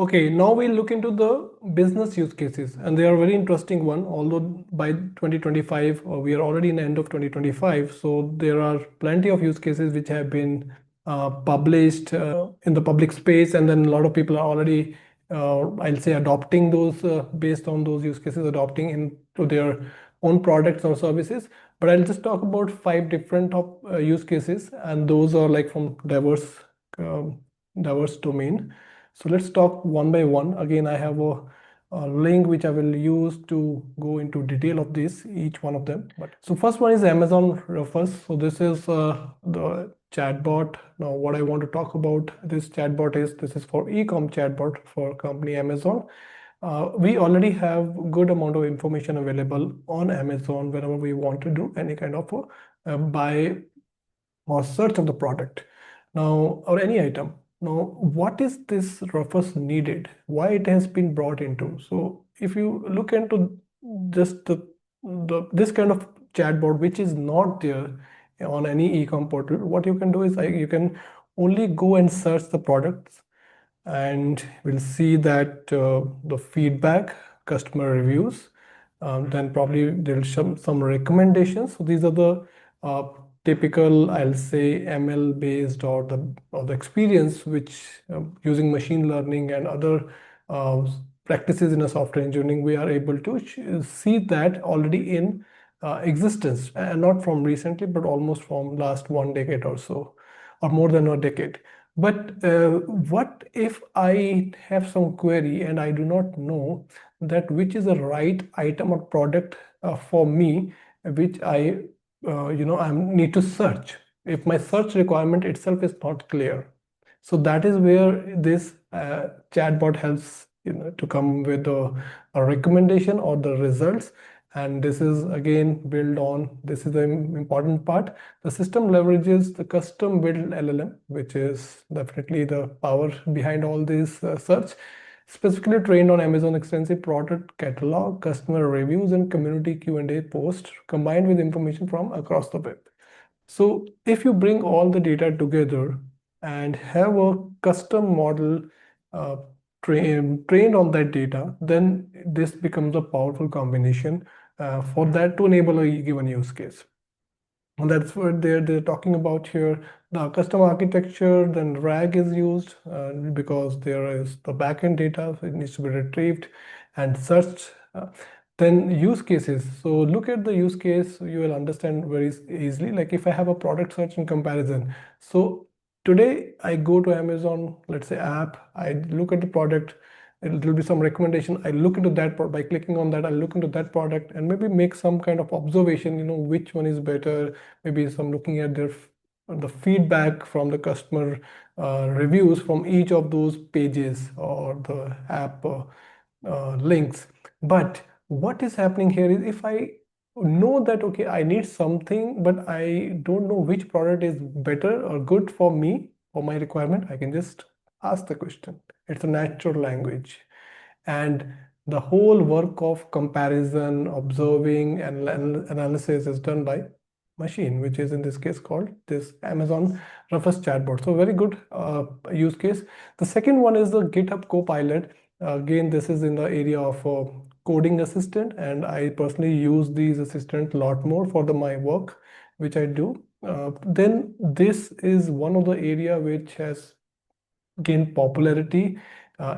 Okay, now we'll look into the business use cases, and they are very interesting one. Although by 2025, we are already in the end of 2025, so there are plenty of use cases which have been published in the public space, and then a lot of people are already, I'll say, adopting those based on those use cases, adopting into their own products or services. But I'll just talk about 5 different use cases, and those are like from diverse domain. So let's talk one by one. Again, I have a link which I will use to go into detail of this, each one of them. But so first one is Amazon Rufus. So this is the chatbot. Now, what I want to talk about this chatbot is this is for e-com chatbot for company Amazon. We already have good amount of information available on Amazon whenever we want to do any kind of buy or search of the product now or any item. Now, what is this Rufus needed? Why it has been brought into? So if you look into just this kind of chatbot, which is not there on any e-com portal, what you can do is you can only go and search the products, and we'll see that the feedback, customer reviews, then probably there's some recommendations. So these are the typical, I'll say, ML based or the experience which using machine learning and other practices in a software engineering, we are able to see that already in existence, and not from recently, but almost from last 1 decade or so, or more than a decade. But what if I have some query and I do not know that which is the right item or product for me, which I need to search, if my search requirement itself is not clear. So that is where this chatbot helps to come with a recommendation or the results. And this is again built on, this is the important part, the system leverages the custom built LLM, which is definitely the power behind all this search, specifically trained on Amazon extensive product catalog, customer reviews, and community Q&A posts, combined with information from across the web. So if you bring all the data together and have a custom model trained on that data, then this becomes a powerful combination for that to enable a given use case. And that's what they're talking about here. The custom architecture, then RAG is used because there is the backend data, so it needs to be retrieved and searched. Then use cases. So look at the use case, you will understand very easily. Like if I have a product search and comparison. So today I go to Amazon, let's say app, I look at the product, there will be some recommendation. I look into that by clicking on that, I look into that product and maybe make some kind of observation, which one is better, maybe some looking at the feedback from the customer reviews from each of those pages or the app links. But what is happening here is if I know that, okay, I need something, but I don't know which product is better or good for me, for my requirement, I can just ask the question. It's a natural language. And the whole work of comparison, observing, and analysis is done by machine, which is in this case called this Amazon Rufus chatbot. So very good use case. The second one is the GitHub Copilot. Again, this is in the area of coding assistant, and I personally use these assistants a lot more for my work, which I do. Then this is one of the area which has gained popularity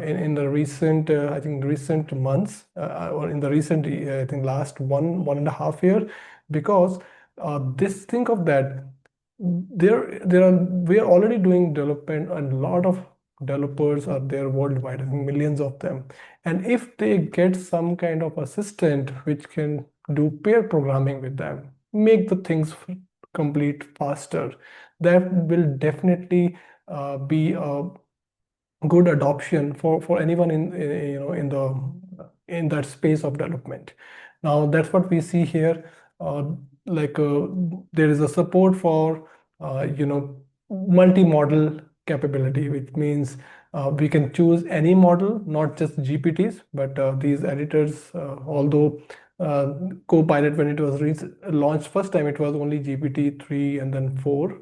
in the recent, I think recent months, or in the recent, I think last 1.5 year, because think of that, we are already doing development, and a lot of developers are there worldwide, I think millions of them. And if they get some kind of assistant which can do pair programming with them, make the things complete faster, that will definitely be a good adoption for anyone in that space of development. Now that's what we see here. There is a support for multi-model capability, which means we can choose any model, not just GPTs, but these editors, although Copilot, when it was launched first time, it was only GPT 3 and then 4.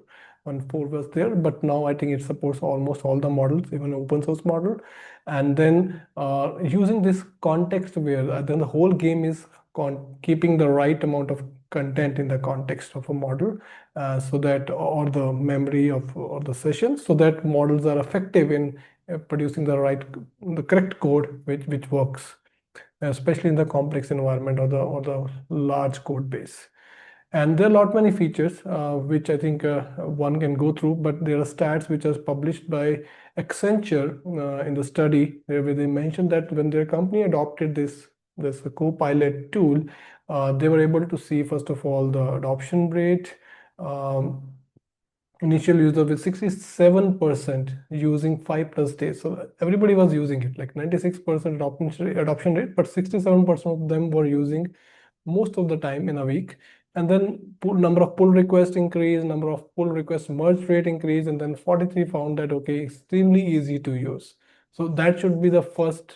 when 4 was there, but now I think it supports almost all the models, even open source model. And then using this context aware, then the whole game is keeping the right amount of content in the context of a model, so that, or the memory of or the session, so that models are effective in producing the correct code which works, especially in the complex environment or the large code base. And there are a lot many features which I think one can go through, but there are stats which are published by Accenture in the study where they mentioned that when their company adopted this Copilot tool, they were able to see, first of all, the adoption rate. Initial user with 67% using 5+ days. So everybody was using it, like 96% adoption rate, but 67% of them were using most of the time in a week. And then number of pull requests increase, number of pull requests merge rate increase, and then 43 found that, okay, extremely easy to use. So that should be the first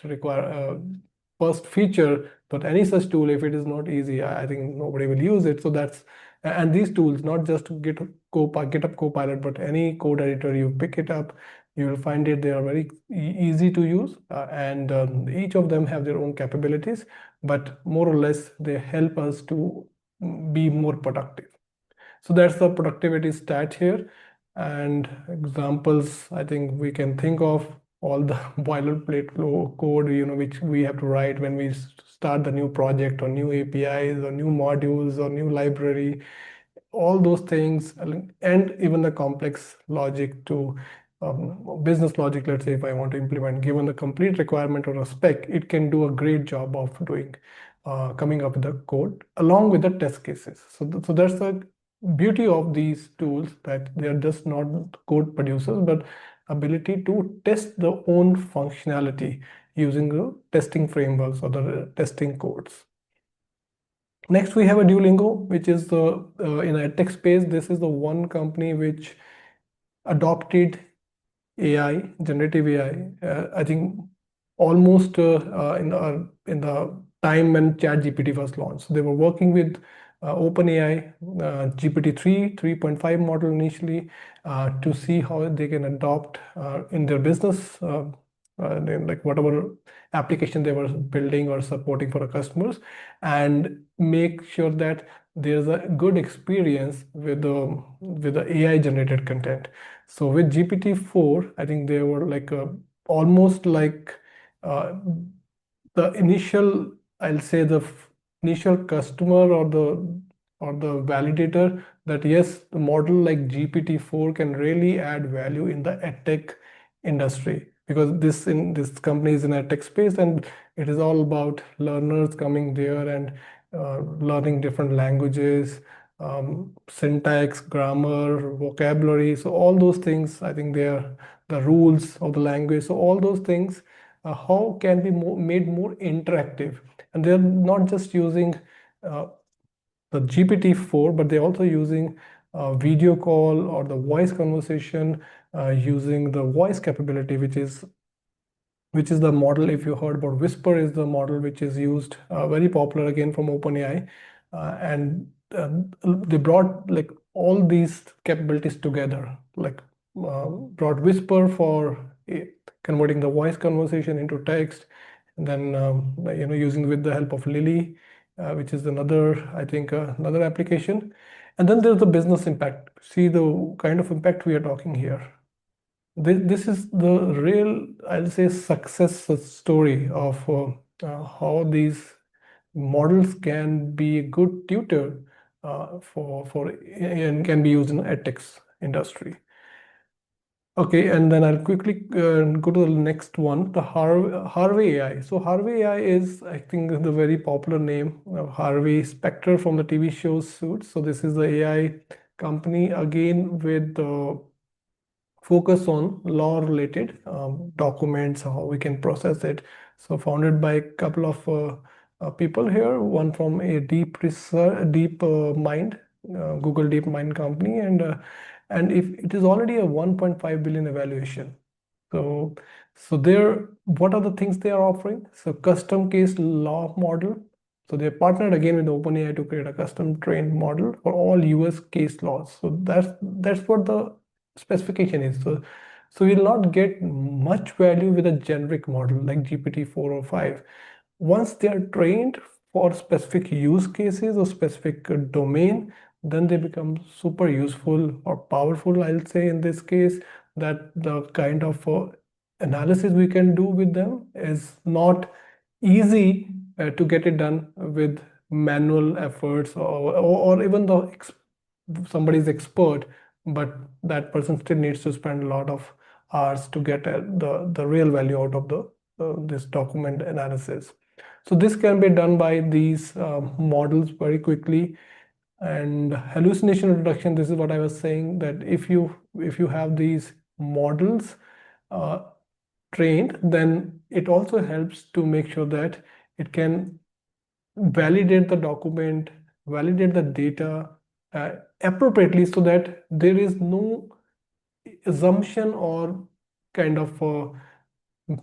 feature that any such tool. If it is not easy, I think nobody will use it. So that's, and these tools, not just GitHub Copilot, but any code editor you pick it up, you will find it, they are very easy to use, and each of them have their own capabilities, but more or less they help us to be more productive. So that's the productivity stat here. And examples, I think we can think of all the boilerplate code, which we have to write when we start the new project, or new APIs, or new modules, or new library, all those things, and even the complex logic to business logic. Let's say if I want to implement, given the complete requirement or a spec, it can do a great job of doing coming up with the code along with the test cases. So that's the beauty of these tools, that they are just not code producers, but ability to test their own functionality using the testing frameworks or the testing codes. Next, we have a Duolingo, which is the in a tech space. This is the one company which adopted AI, generative AI. I think almost in the time when ChatGPT was launched. So they were working with OpenAI, GPT-3, 3.5 model initially, to see how they can adopt in their business, like whatever application they were building or supporting for our customers, and make sure that there's a good experience with the AI generated content. So with GPT-4, I think they were like almost like uh, the initial, I'll say the initial customer or the validator, that yes, the model like GPT-4 can really add value in the edtech industry, because this company is in a tech space, and it is all about learners coming there and learning different languages, syntax, grammar, vocabulary. So all those things, I think they are the rules of the language. So all those things, how can be made more interactive? And they're not just using uh, the GPT-4, but they're also using video call or the voice conversation, using the voice capability, which is the model. If you heard about Whisper, is the model which is used, very popular again from OpenAI, and they brought like all these capabilities together, like brought Whisper for converting the voice conversation into text, and then using with the help of Lily, which is another, I think, another application. And then there's the business impact. See the kind of impact we are talking here. This is the real, I'll say, success story of how these models can be a good tutor for and can be used in edtech industry. Okay, and then I'll quickly go to the next one, the Harvey AI. So Harvey AI is, I think, the very popular name of Harvey Specter from the TV show Suits. So this is the AI company, again with the focus on law related documents, how we can process it. So founded by a couple of people here, one from a deep research, deep mind, Google Deep Mind company, and if it is already a 1.5 billion evaluation. So there, what are the things they are offering? So custom case law model, So they partnered again with OpenAI to create a custom trained model for all US case laws. So that's what the specification is. So you'll not get much value with a generic model like GPT-4 or 5. Once they are trained for specific use cases or specific domain, then they become super useful or powerful, I'll say in this case, that the kind of analysis we can do with them is not easy to get it done with manual efforts, or even though somebody is expert, but that person still needs to spend a lot of hours to get the real value out of the this document analysis. So this can be done by these models very quickly. And hallucination reduction, this is what I was saying, that if you have these models uh, trained, then it also helps to make sure that it can validate the document, validate the data appropriately, so that there is no assumption or kind of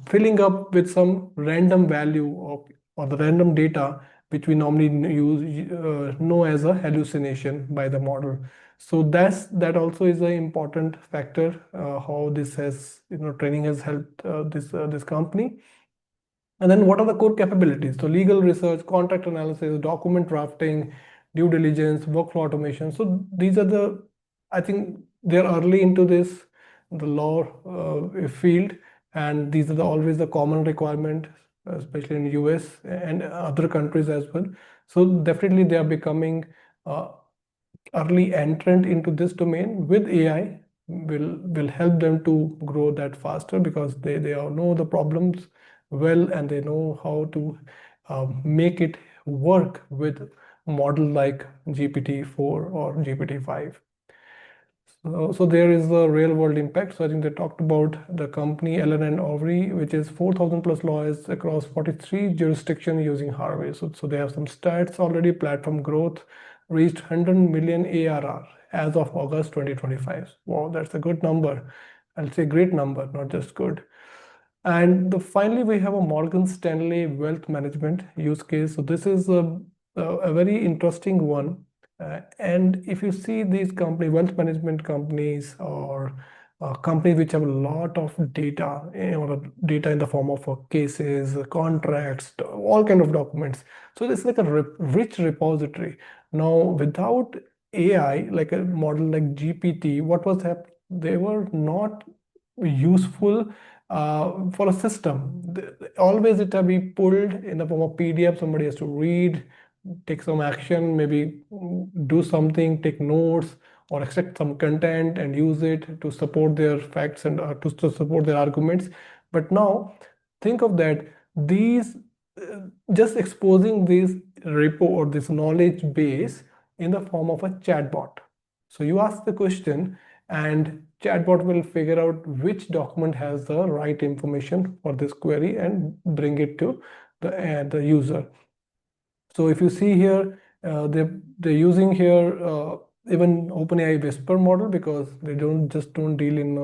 filling up with some random value or the random data which we normally know as a hallucination by the model. So that also is an important factor, how this has, training has helped this company. And then what are the core capabilities? So legal research, contract analysis, document drafting, due diligence, workflow automation. So these are the, I think they're early into the law field, and these are always the common requirement, especially in US and other countries as well. So definitely they are becoming uh, early entrant into this domain. With AI will help them to grow that faster, because they all know the problems well, and they know how to make it work with model like GPT-4 or GPT-5. So there is the real world impact. So I think they talked about the company Allen and Overy, which is 4,000 plus lawyers across 43 jurisdictions using Harvey. So they have some stats already. Platform growth reached 100 million ARR as of August 2025. Wow, that's a good number. I'll say great number, not just good. And finally, we have a Morgan Stanley Wealth Management use case. So this is a very interesting one. And if you see these wealth management companies, or companies which have a lot of data, data in the form of cases, contracts, all kind of documents. So it's like a rich repository. Now, without AI, like a model like GPT, what was happening? They were not useful for a system. Always it will be pulled in the form of PDF. Somebody has to read, take some action, maybe do something, take notes, or extract some content and use it to support their facts and to support their arguments. But now think of that, these just exposing this repo or this knowledge base in the form of a chatbot. So you ask the question, and chatbot will figure out which document has the right information for this query and bring it to the user. So if you see here, they're using here even OpenAI Whisper model, because they don't deal in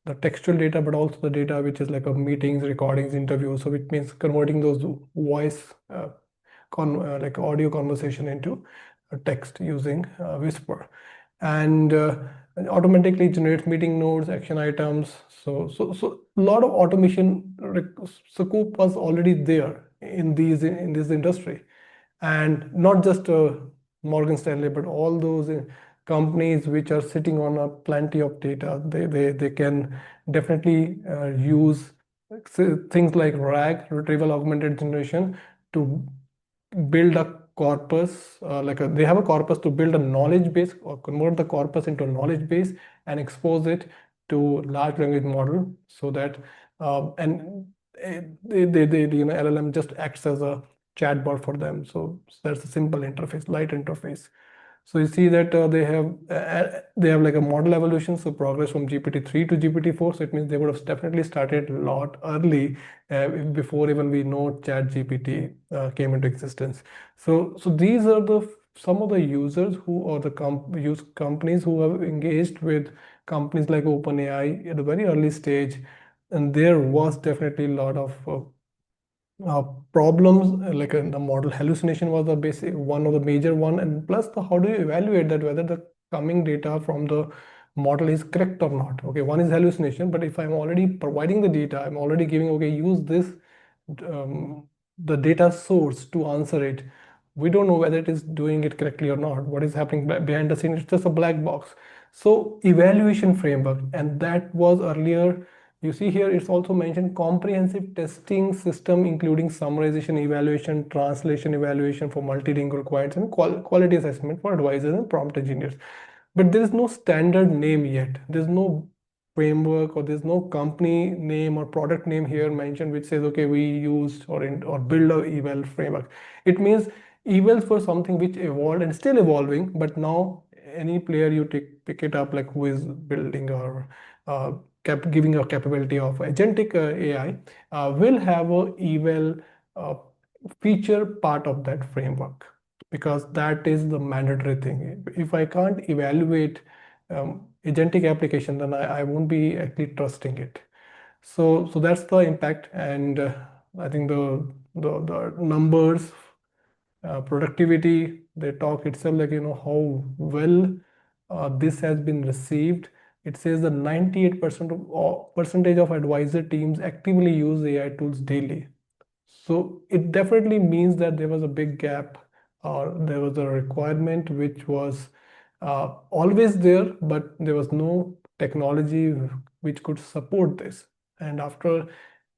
the textual data, but also the data which is like meetings, recordings, interviews. So it means converting those voice like audio conversation into text using Whisper, and automatically generates meeting notes, action items. So a lot of automation scope was already there in this industry. And not just Morgan Stanley, but all those companies which are sitting on a plenty of data, they can definitely use things like RAG, retrieval augmented generation, to build a corpus, they have a corpus to build a knowledge base, or convert the corpus into a knowledge base and expose it to large language model, so that and LLM just acts as a chatbot for them. So that's a simple interface, light interface. So you see that they have like a model evolution, so progress from GPT-3 to GPT-4. So it means they would have definitely started a lot early, before even we know Chat GPT came into existence. So these are some of the users who, or the companies who have engaged with companies like OpenAI at a very early stage, and there was definitely a lot of problems like the model hallucination was the basic one of the major one, and plus the how do you evaluate that whether the coming data from the model is correct or not. Okay, one is hallucination, but if I'm already providing the data, I'm already giving, okay, use this the data source to answer it. We don't know whether it is doing it correctly or not. What is happening behind the scene? It's just a black box. So evaluation framework, and that was earlier. You see here, it's also mentioned comprehensive testing system, including summarization evaluation, translation evaluation for multilingual clients, and quality assessment for advisors and prompt engineers. But there is no standard name yet. There's no framework, or there's no company name or product name here mentioned which says, okay, we used or build a eval framework. It means evals for something which evolved and still evolving, but now any player you pick it up, like who is building or giving a capability of agentic AI, will have a eval uh, feature part of that framework, because that is the mandatory thing. If I can't evaluate agentic application, then I won't be actually trusting it. So that's the impact, and I think the numbers, productivity, they talk itself, like how well this has been received. It says the 98% of percentage of advisor teams actively use AI tools daily. So it definitely means that there was a big gap, or there was a requirement which was always there, but there was no technology which could support this. And after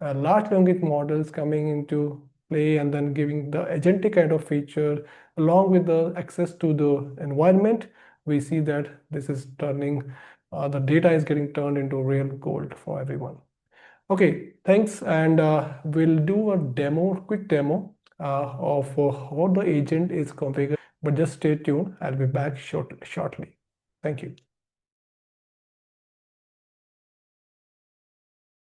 large language models coming into play and then giving the agentic kind of feature along with the access to the environment, we see that this is turning, the data is getting turned into real gold for everyone. Okay, thanks. And we'll do a quick demo of how the agent is configured. But just stay tuned. I'll be back shortly. Thank you.